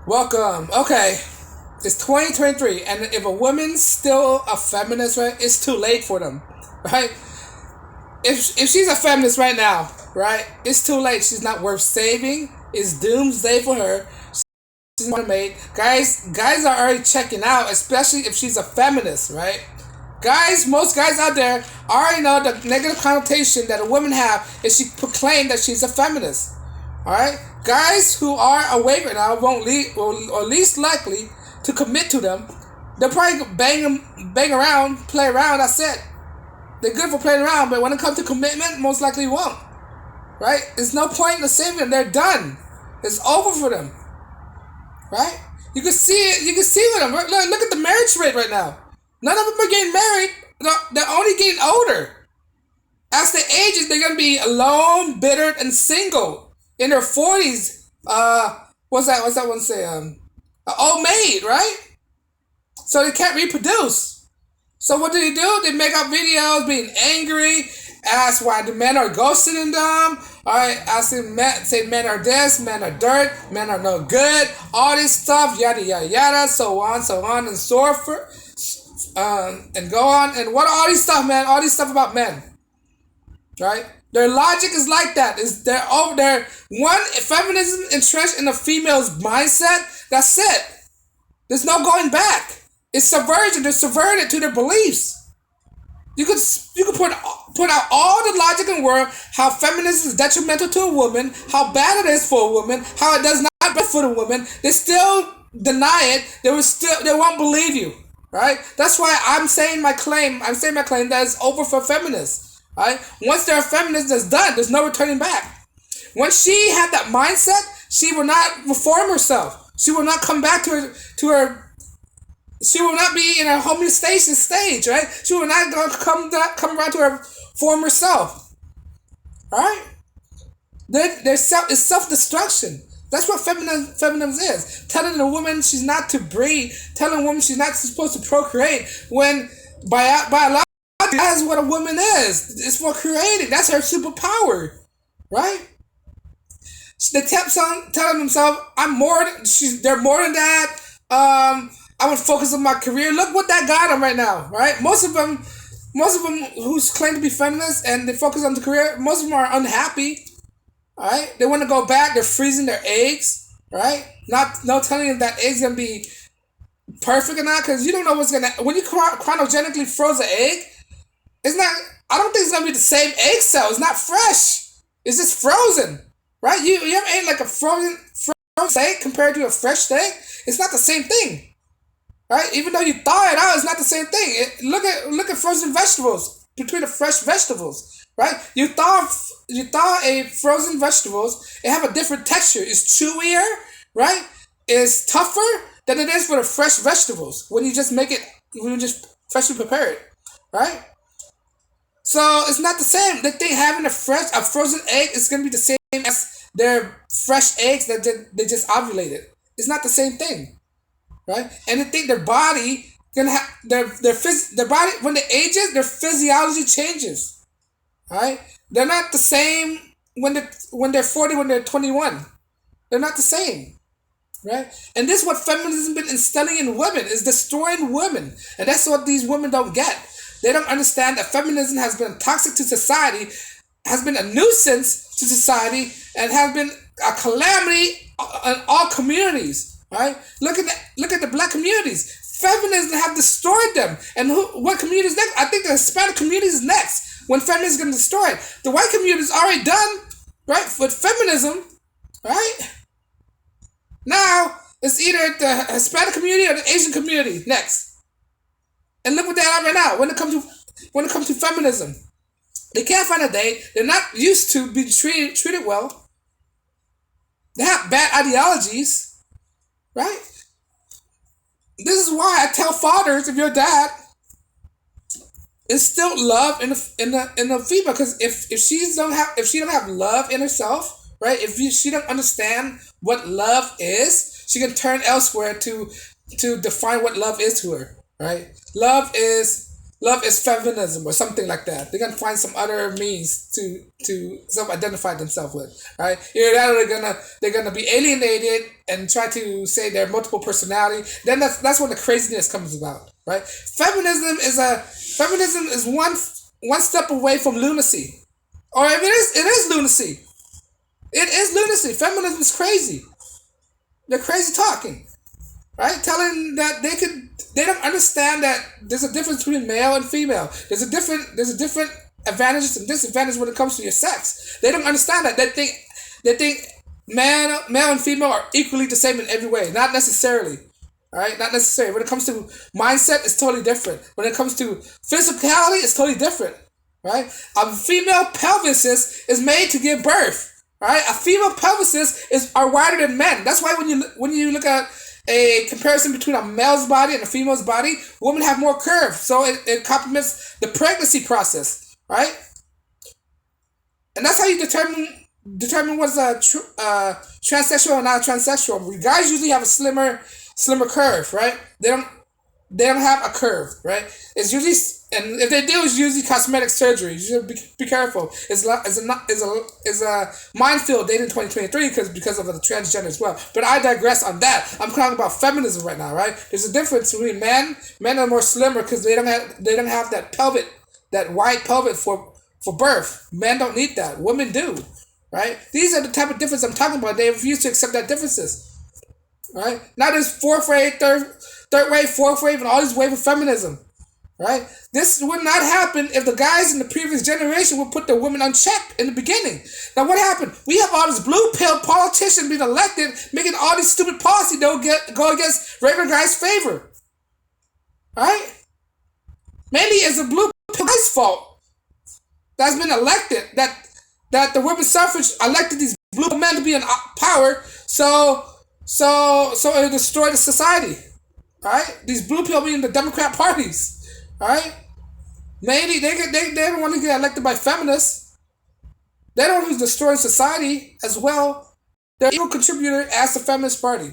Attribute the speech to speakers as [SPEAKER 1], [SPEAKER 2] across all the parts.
[SPEAKER 1] Welcome. Okay, it's 2023, and if a woman's still a feminist, right, it's too late for them, right? If she's a feminist right now, right, it's too late. She's not worth saving. It's doomsday for her. She's not made. Guys are already checking out, especially if she's a feminist, right? Most guys out there already know the negative connotation that a woman have if she proclaimed that she's a feminist. All right, guys who are awake right now or least likely to commit to them. They'll probably bang around, play around. That's it. They're good for playing around, but when it comes to commitment, most likely won't. Right? There's no point in saving them. They're done. It's over for them. Right? You can see it. You can see with them. Look at the marriage rate right now. None of them are getting married. No, they're only getting older. As they age, they're gonna be alone, bitter, and single in their 40s. What's that one say? Old maid, right? So they can't reproduce. So what do? They make up videos being angry. Ask why the men are ghosting them. Alright, asking men are this, men are dirt, men are no good, all this stuff, yada yada yada, so on and so forth. And go on. And what are all these stuff, man? All these stuff about men. Right? Their logic is like that. They're over there. One, feminism entrenched in the female's mindset. That's it. There's no going back. It's subversion. They're subverted to their beliefs. You could put out all the logic in the world, how feminism is detrimental to a woman, how bad it is for a woman, how it does not benefit for the woman. They still deny it. They won't believe you. Right? That's why I'm saying my claim that it's over for feminists. Right? Once they're a feminist, it's done. There's no returning back. Once she had that mindset, she will not reform herself. She will not come back to her. She will not be in a homeostasis stage, right? She will not come around to her former self. Right? It's self-destruction. That's what feminism is. Telling a woman she's not to breed, telling a woman she's not supposed to procreate, when biologically that's what a woman is. It's for creating. That's her superpower. Right? They kept on telling themselves, they're more than that. I would focus on my career. Look what that got them right now, right? Most of them who's claim to be feminists and they focus on the career, most of them are unhappy. All right, they want to go back. They're freezing their eggs, right? No telling them that egg's gonna be perfect or not, because you don't know what's gonna. When you cryogenically froze an egg, it's not. I don't think it's gonna be the same egg cell. It's not fresh. It's just frozen, right? You ever ate like a frozen steak compared to a fresh steak? It's not the same thing, right? Even though you thaw it out, it's not the same thing. Look at frozen vegetables between the fresh vegetables. Right? You thaw a frozen vegetables, it have a different texture. It's chewier, right? It's tougher than it is for the fresh vegetables when you just freshly prepare it. Right? So it's not the same. They think having a frozen egg is gonna be the same as their fresh eggs that they just ovulated. It's not the same thing. Right? And they think their body gonna have their body when they ages, their physiology changes. Right? They're not the same when they're 40, when they're 21. They're not the same. Right? And this is what feminism been instilling in women, is destroying women. And that's what these women don't get. They don't understand that feminism has been toxic to society, has been a nuisance to society, and has been a calamity in all communities. Right? Look at the black communities. Feminism have destroyed them. And what community is next? I think the Hispanic community is next. When feminism is going to destroy it. The white community is already done, right, with feminism, right? Now, it's either the Hispanic community or the Asian community next. And look what they have right now when it comes to feminism. They can't find a date. They're not used to being treated well. They have bad ideologies, right? This is why I tell fathers, if you're a dad, instill love in the female, because if she don't have love in herself, right? If she don't understand what love is, she can turn elsewhere to define what love is to her, right? Love is love is feminism or something like that. They're gonna find some other means to self-identify themselves with, right? Either that, or they're gonna be alienated and try to say they're multiple personality. Then that's when the craziness comes about, right? Feminism is one step away from lunacy, or if it is lunacy. It is lunacy. Feminism is crazy. They're crazy talking, right? Telling that they don't understand that there's a difference between male and female. There's a different advantages and disadvantages when it comes to your sex. They don't understand that. They think male and female are equally the same in every way. Not necessarily. All right, not necessarily. When it comes to mindset, it's totally different. When it comes to physicality, it's totally different. Right? A female pelvis is made to give birth. Right? A female pelvis are wider than men. That's why when you look at a comparison between a male's body and a female's body, women have more curve. So it complements the pregnancy process, right? And that's how you determine what's transsexual and not transsexual. Guys usually have a slimmer curve, right? They don't have a curve, right? It's usually, and if they do, it's usually cosmetic surgery. You should be careful. It's a minefield dating 2023 because of the transgender as well. But I digress on that. I'm talking about feminism right now, right? There's a difference between men. Men are more slimmer because they don't have that wide pelvic for birth. Men don't need that. Women do, right? These are the type of difference I'm talking about. They refuse to accept that differences. Right? Now there's fourth wave, third wave, fourth wave, and all these waves of feminism. Right? This would not happen if the guys in the previous generation would put the women on check in the beginning. Now what happened? We have all this blue pill politician being elected, making all these stupid policy that go against regular guys' favor. Right? Mainly it's the blue pill guys' fault that's been elected, that the women's suffrage elected these blue men to be in power, so it destroyed the society, right? These blue pill being the Democrat parties, right? Maybe they don't want to get elected by feminists. They don't want to destroy society as well. They're an equal contributor as the feminist party.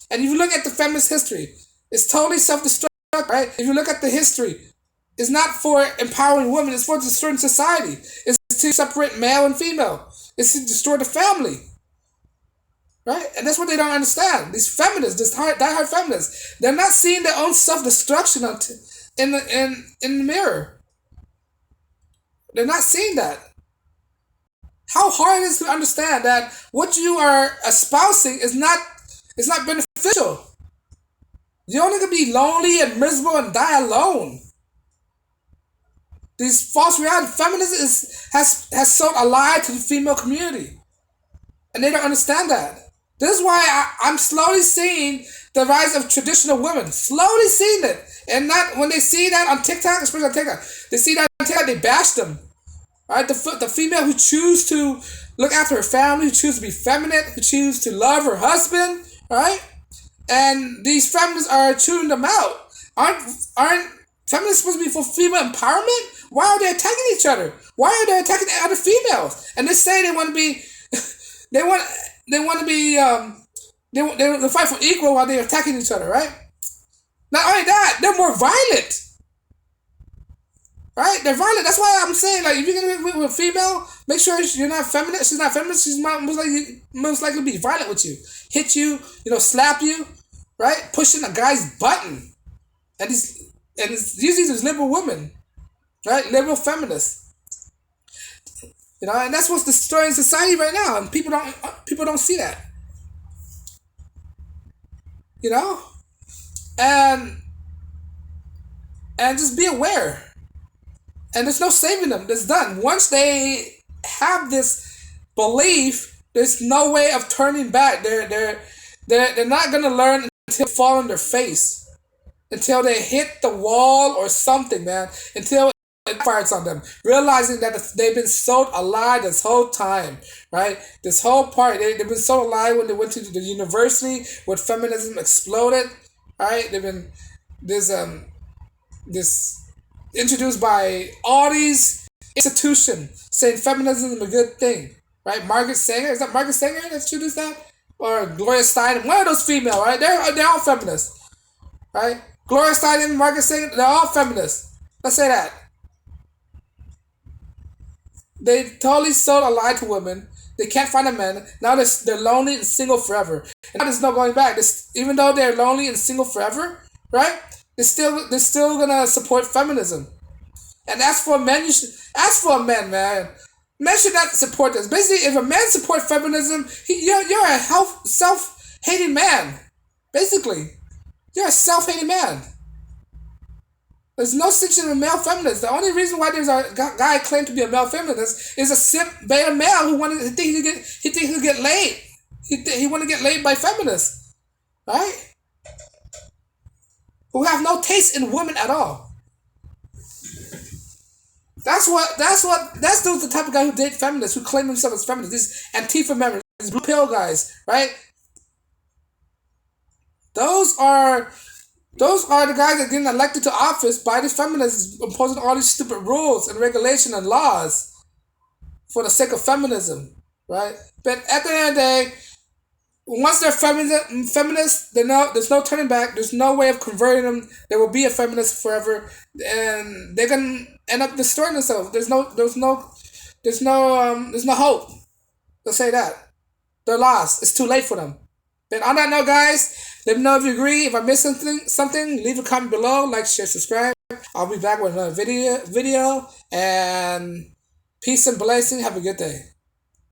[SPEAKER 1] And if you look at the feminist history, it's totally self-destructive, right? If you look at the history, it's not for empowering women. It's for destroying society. It's to separate male and female. It's to destroy the family. Right? And that's what they don't understand. These feminists, these diehard feminists, they're not seeing their own self-destruction in the mirror. They're not seeing that. How hard it is to understand that what you are espousing is not beneficial. You're only gonna be lonely and miserable and die alone. These false reality feminism has sold a lie to the female community, and they don't understand that. This is why I'm slowly seeing the rise of traditional women. Slowly seeing it. And not when they see that on TikTok, especially on TikTok, they see that on TikTok, they bash them. Right? The female who choose to look after her family, who choose to be feminine, who choose to love her husband, right? And these feminists are tuning them out. Aren't feminists supposed to be for female empowerment? Why are they attacking each other? Why are they attacking other females? And they say they want to be, they fight for equal while they're attacking each other, right? Not only that, they're more violent. Right? They're violent. That's why I'm saying, like, if you're gonna be with a female, make sure you're not feminist. She's not feminist. She's most likely to be violent with you, hit you, slap you, right? Pushing a guy's button, and it's usually these liberal women, right? Liberal feminists. And that's what's destroying society right now, and people don't see that. And just be aware. And there's no saving them. It's done. Once they have this belief, there's no way of turning back. They're not gonna learn until they fall on their face, until they hit the wall or something, man. Until it fires on them, realizing that they've been sold a lie this whole time, right? This whole part, they've been sold a lie when they went to the university where feminism exploded, right? They've been this introduced by all these institutions saying feminism is a good thing, right? Margaret Sanger, is that Margaret Sanger that introduced that? Or Gloria Steinem, one of those female, right? They're all feminists, right? Gloria Steinem, Margaret Sanger, they're all feminists. Let's say that. They totally sold a lie to women. They can't find a man. Now they're lonely and single forever. And now there's no going back. Even though they're lonely and single forever, right? They're still gonna support feminism. And as for men, as for men, man. Men should not support this. Basically, if a man supports feminism, you're a self-hating man. Basically, you're a self-hating man. There's no such thing as a male feminist. The only reason why there's a guy claimed to be a male feminist is a simp beta male who he think he'll get laid. He want to get laid by feminists, right? Who have no taste in women at all. That's the type of guy who date feminists, who claim themselves as feminists. These Antifa members, these blue pill guys, right? Those are the guys that are getting elected to office by these feminists, imposing all these stupid rules and regulation and laws for the sake of feminism, right? But at the end of the day, once they're feminists, there's no turning back. There's no way of converting them. They will be a feminist forever, and they're gonna end up destroying themselves. There's no hope. Let's say that they're lost. It's too late for them. But on that note, guys, let me know if you agree. If I missed something, leave a comment below. Like, share, subscribe. I'll be back with another video. And peace and blessing. Have a good day.